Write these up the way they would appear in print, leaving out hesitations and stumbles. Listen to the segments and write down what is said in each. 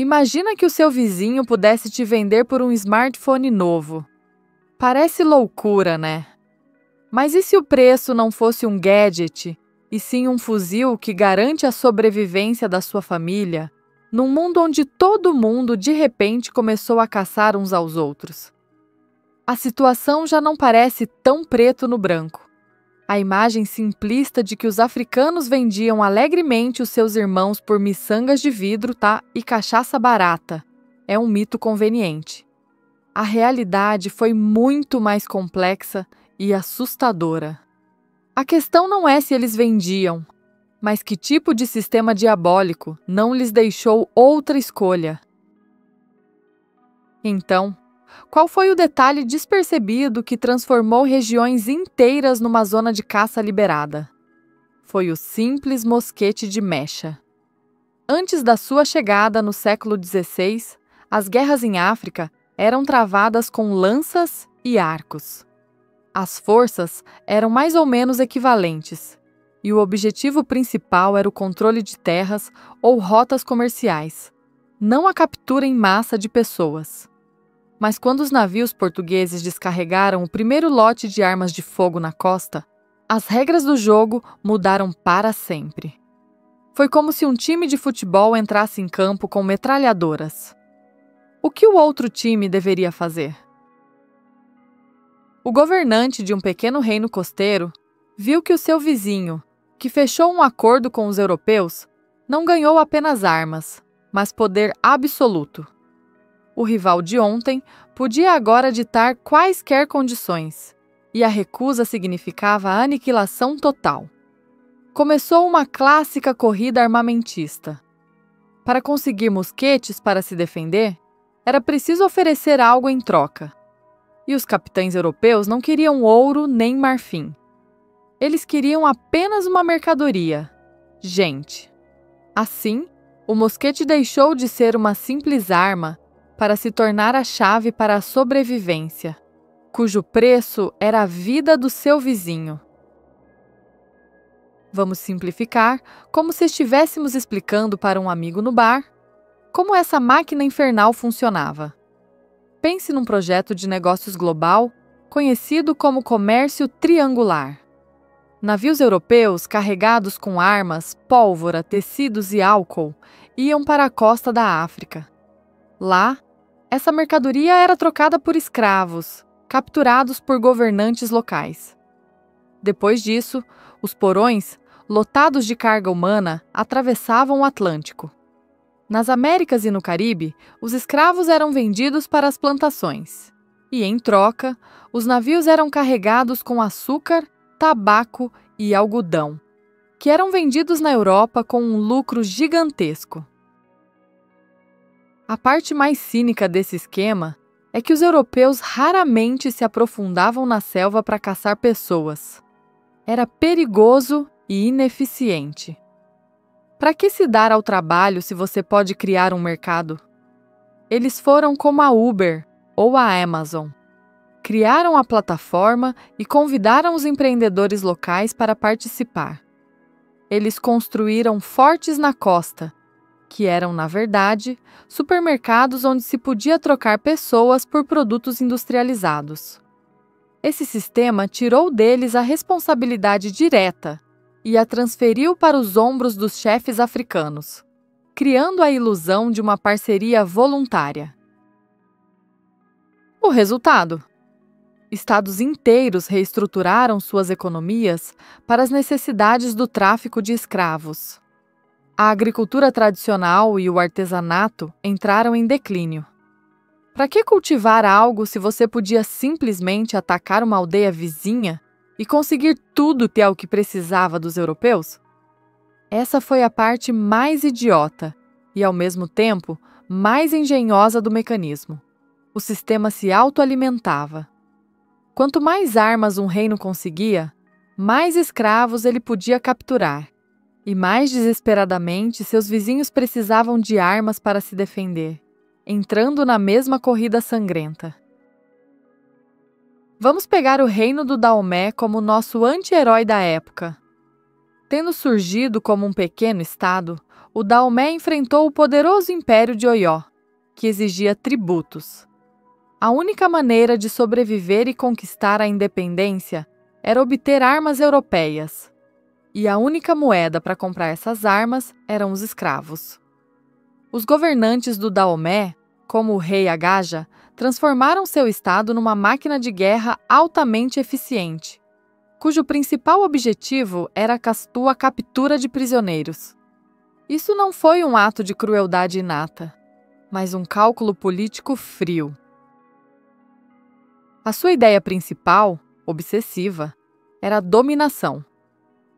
Imagina que o seu vizinho pudesse te vender por um smartphone novo. Parece loucura, né? Mas e se o preço não fosse um gadget, e sim um fuzil que garante a sobrevivência da sua família, num mundo onde todo mundo de repente começou a caçar uns aos outros? A situação já não parece tão preto no branco. A imagem simplista de que os africanos vendiam alegremente os seus irmãos por miçangas de vidro, e cachaça barata é um mito conveniente. A realidade foi muito mais complexa e assustadora. A questão não é se eles vendiam, mas que tipo de sistema diabólico não lhes deixou outra escolha. Então, qual foi o detalhe despercebido que transformou regiões inteiras numa zona de caça liberada? Foi o simples mosquete de mecha. Antes da sua chegada no século XVI, as guerras em África eram travadas com lanças e arcos. As forças eram mais ou menos equivalentes, e o objetivo principal era o controle de terras ou rotas comerciais, não a captura em massa de pessoas. Mas quando os navios portugueses descarregaram o primeiro lote de armas de fogo na costa, as regras do jogo mudaram para sempre. Foi como se um time de futebol entrasse em campo com metralhadoras. O que o outro time deveria fazer? O governante de um pequeno reino costeiro viu que o seu vizinho, que fechou um acordo com os europeus, não ganhou apenas armas, mas poder absoluto. O rival de ontem podia agora ditar quaisquer condições, e a recusa significava a aniquilação total. Começou uma clássica corrida armamentista. Para conseguir mosquetes para se defender, era preciso oferecer algo em troca. E os capitães europeus não queriam ouro nem marfim. Eles queriam apenas uma mercadoria: gente. Assim, o mosquete deixou de ser uma simples arma para se tornar a chave para a sobrevivência, cujo preço era a vida do seu vizinho. Vamos simplificar, como se estivéssemos explicando para um amigo no bar como essa máquina infernal funcionava. Pense num projeto de negócios global conhecido como comércio triangular. Navios europeus carregados com armas, pólvora, tecidos e álcool iam para a costa da África. Lá, essa mercadoria era trocada por escravos, capturados por governantes locais. Depois disso, os porões, lotados de carga humana, atravessavam o Atlântico. Nas Américas e no Caribe, os escravos eram vendidos para as plantações. E, em troca, os navios eram carregados com açúcar, tabaco e algodão, que eram vendidos na Europa com um lucro gigantesco. A parte mais cínica desse esquema é que os europeus raramente se aprofundavam na selva para caçar pessoas. Era perigoso e ineficiente. Para que se dar ao trabalho se você pode criar um mercado? Eles foram como a Uber ou a Amazon. Criaram a plataforma e convidaram os empreendedores locais para participar. Eles construíram fortes na costa, que eram, na verdade, supermercados onde se podia trocar pessoas por produtos industrializados. Esse sistema tirou deles a responsabilidade direta e a transferiu para os ombros dos chefes africanos, criando a ilusão de uma parceria voluntária. O resultado? Estados inteiros reestruturaram suas economias para as necessidades do tráfico de escravos. A agricultura tradicional e o artesanato entraram em declínio. Para que cultivar algo se você podia simplesmente atacar uma aldeia vizinha e conseguir tudo que é o que precisava dos europeus? Essa foi a parte mais idiota e, ao mesmo tempo, mais engenhosa do mecanismo. O sistema se autoalimentava. Quanto mais armas um reino conseguia, mais escravos ele podia capturar. E mais desesperadamente seus vizinhos precisavam de armas para se defender, entrando na mesma corrida sangrenta. Vamos pegar o reino do Daomé como nosso anti-herói da época. Tendo surgido como um pequeno estado, o Daomé enfrentou o poderoso Império de Oió, que exigia tributos. A única maneira de sobreviver e conquistar a independência era obter armas europeias. E a única moeda para comprar essas armas eram os escravos. Os governantes do Daomé, como o rei Agaja, transformaram seu estado numa máquina de guerra altamente eficiente, cujo principal objetivo era a captura de prisioneiros. Isso não foi um ato de crueldade inata, mas um cálculo político frio. A sua ideia principal, obsessiva, era a dominação.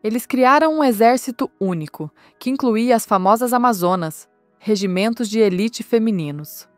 Eles criaram um exército único, que incluía as famosas Amazonas, regimentos de elite femininos.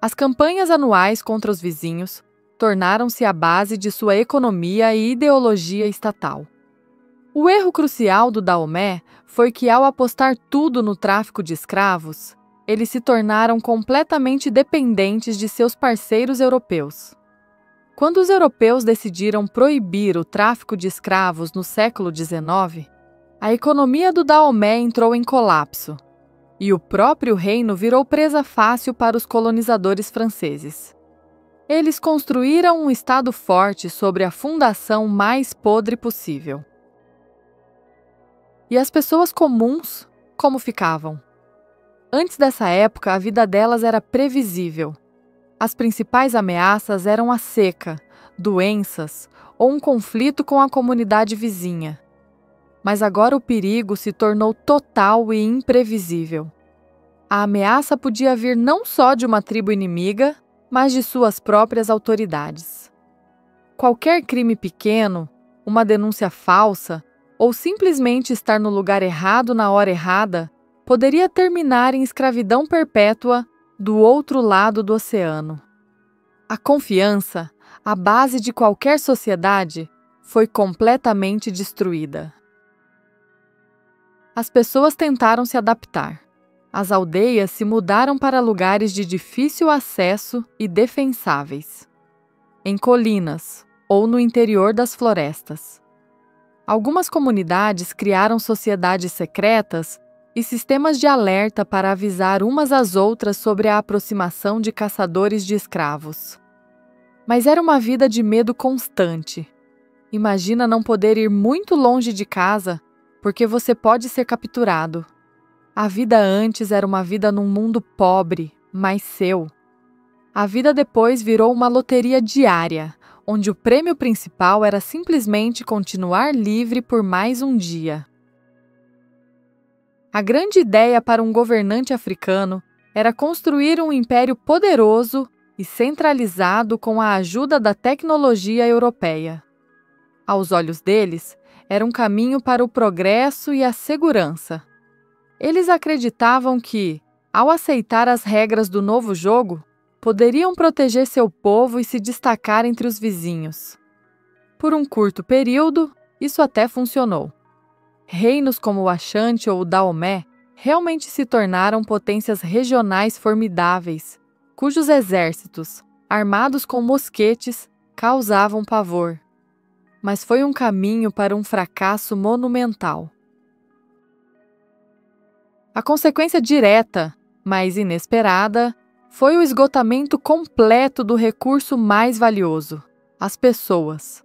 As campanhas anuais contra os vizinhos tornaram-se a base de sua economia e ideologia estatal. O erro crucial do Daomé foi que, ao apostar tudo no tráfico de escravos, eles se tornaram completamente dependentes de seus parceiros europeus. Quando os europeus decidiram proibir o tráfico de escravos no século XIX, a economia do Daomé entrou em colapso, e o próprio reino virou presa fácil para os colonizadores franceses. Eles construíram um estado forte sobre a fundação mais podre possível. E as pessoas comuns, como ficavam? Antes dessa época, a vida delas era previsível. As principais ameaças eram a seca, doenças ou um conflito com a comunidade vizinha. Mas agora o perigo se tornou total e imprevisível. A ameaça podia vir não só de uma tribo inimiga, mas de suas próprias autoridades. Qualquer crime pequeno, uma denúncia falsa ou simplesmente estar no lugar errado na hora errada poderia terminar em escravidão perpétua do outro lado do oceano. A confiança, a base de qualquer sociedade, foi completamente destruída. As pessoas tentaram se adaptar. As aldeias se mudaram para lugares de difícil acesso e defensáveis, em colinas ou no interior das florestas. Algumas comunidades criaram sociedades secretas e sistemas de alerta para avisar umas às outras sobre a aproximação de caçadores de escravos. Mas era uma vida de medo constante. Imagina não poder ir muito longe de casa, porque você pode ser capturado. A vida antes era uma vida num mundo pobre, mas seu. A vida depois virou uma loteria diária, onde o prêmio principal era simplesmente continuar livre por mais um dia. A grande ideia para um governante africano era construir um império poderoso e centralizado com a ajuda da tecnologia europeia. Aos olhos deles, era um caminho para o progresso e a segurança. Eles acreditavam que, ao aceitar as regras do novo jogo, poderiam proteger seu povo e se destacar entre os vizinhos. Por um curto período, isso até funcionou. Reinos como o Ashanti ou o Daomé realmente se tornaram potências regionais formidáveis, cujos exércitos, armados com mosquetes, causavam pavor. Mas foi um caminho para um fracasso monumental. A consequência direta, mas inesperada, foi o esgotamento completo do recurso mais valioso, as pessoas.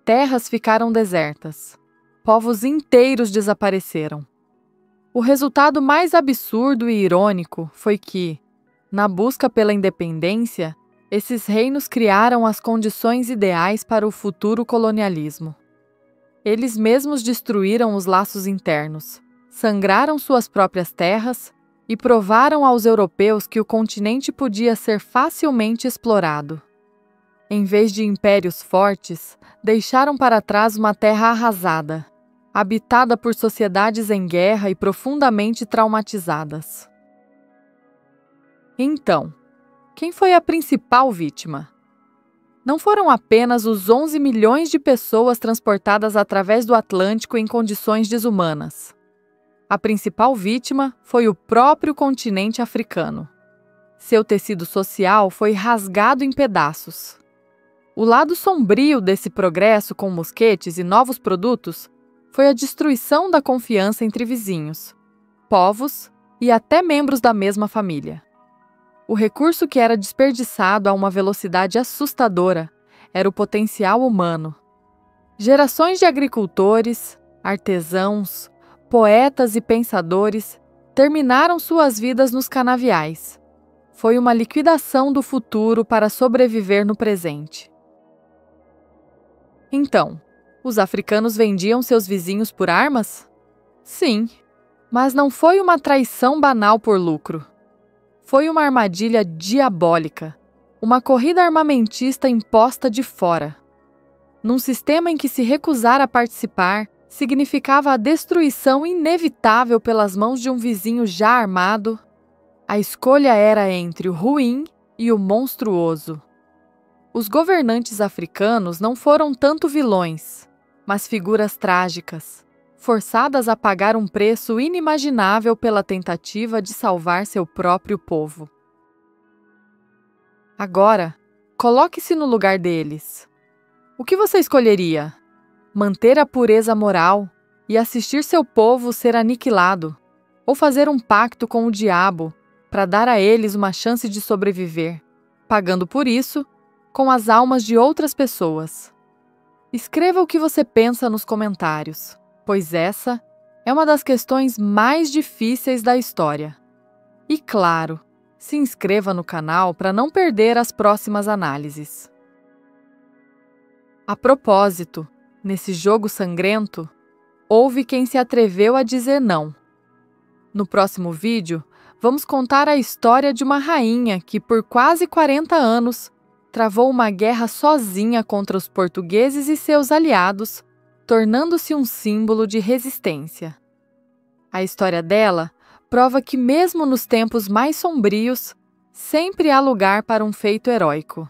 Terras ficaram desertas. Povos inteiros desapareceram. O resultado mais absurdo e irônico foi que, na busca pela independência, esses reinos criaram as condições ideais para o futuro colonialismo. Eles mesmos destruíram os laços internos, sangraram suas próprias terras e provaram aos europeus que o continente podia ser facilmente explorado. Em vez de impérios fortes, deixaram para trás uma terra arrasada, habitada por sociedades em guerra e profundamente traumatizadas. Então, quem foi a principal vítima? Não foram apenas os 11 milhões de pessoas transportadas através do Atlântico em condições desumanas. A principal vítima foi o próprio continente africano. Seu tecido social foi rasgado em pedaços. O lado sombrio desse progresso com mosquetes e novos produtos foi a destruição da confiança entre vizinhos. povos e até membros da mesma família. O recurso que era desperdiçado a uma velocidade assustadora era o potencial humano. Gerações de agricultores, artesãos, poetas e pensadores terminaram suas vidas nos canaviais. Foi uma liquidação do futuro para sobreviver no presente. Então, os africanos vendiam seus vizinhos por armas? Sim, mas não foi uma traição banal por lucro. Foi uma armadilha diabólica, uma corrida armamentista imposta de fora. Num sistema em que se recusar a participar significava a destruição inevitável pelas mãos de um vizinho já armado, a escolha era entre o ruim e o monstruoso. Os governantes africanos não foram tanto vilões, mas figuras trágicas, forçadas a pagar um preço inimaginável pela tentativa de salvar seu próprio povo. Agora, coloque-se no lugar deles. O que você escolheria? Manter a pureza moral e assistir seu povo ser aniquilado, ou fazer um pacto com o diabo para dar a eles uma chance de sobreviver, pagando por isso com as almas de outras pessoas? Escreva o que você pensa nos comentários, pois essa é uma das questões mais difíceis da história. E claro, se inscreva no canal para não perder as próximas análises. A propósito, nesse jogo sangrento, houve quem se atreveu a dizer não. No próximo vídeo, vamos contar a história de uma rainha que, por quase 40 anos, travou uma guerra sozinha contra os portugueses e seus aliados, tornando-se um símbolo de resistência. A história dela prova que, mesmo nos tempos mais sombrios, sempre há lugar para um feito heróico.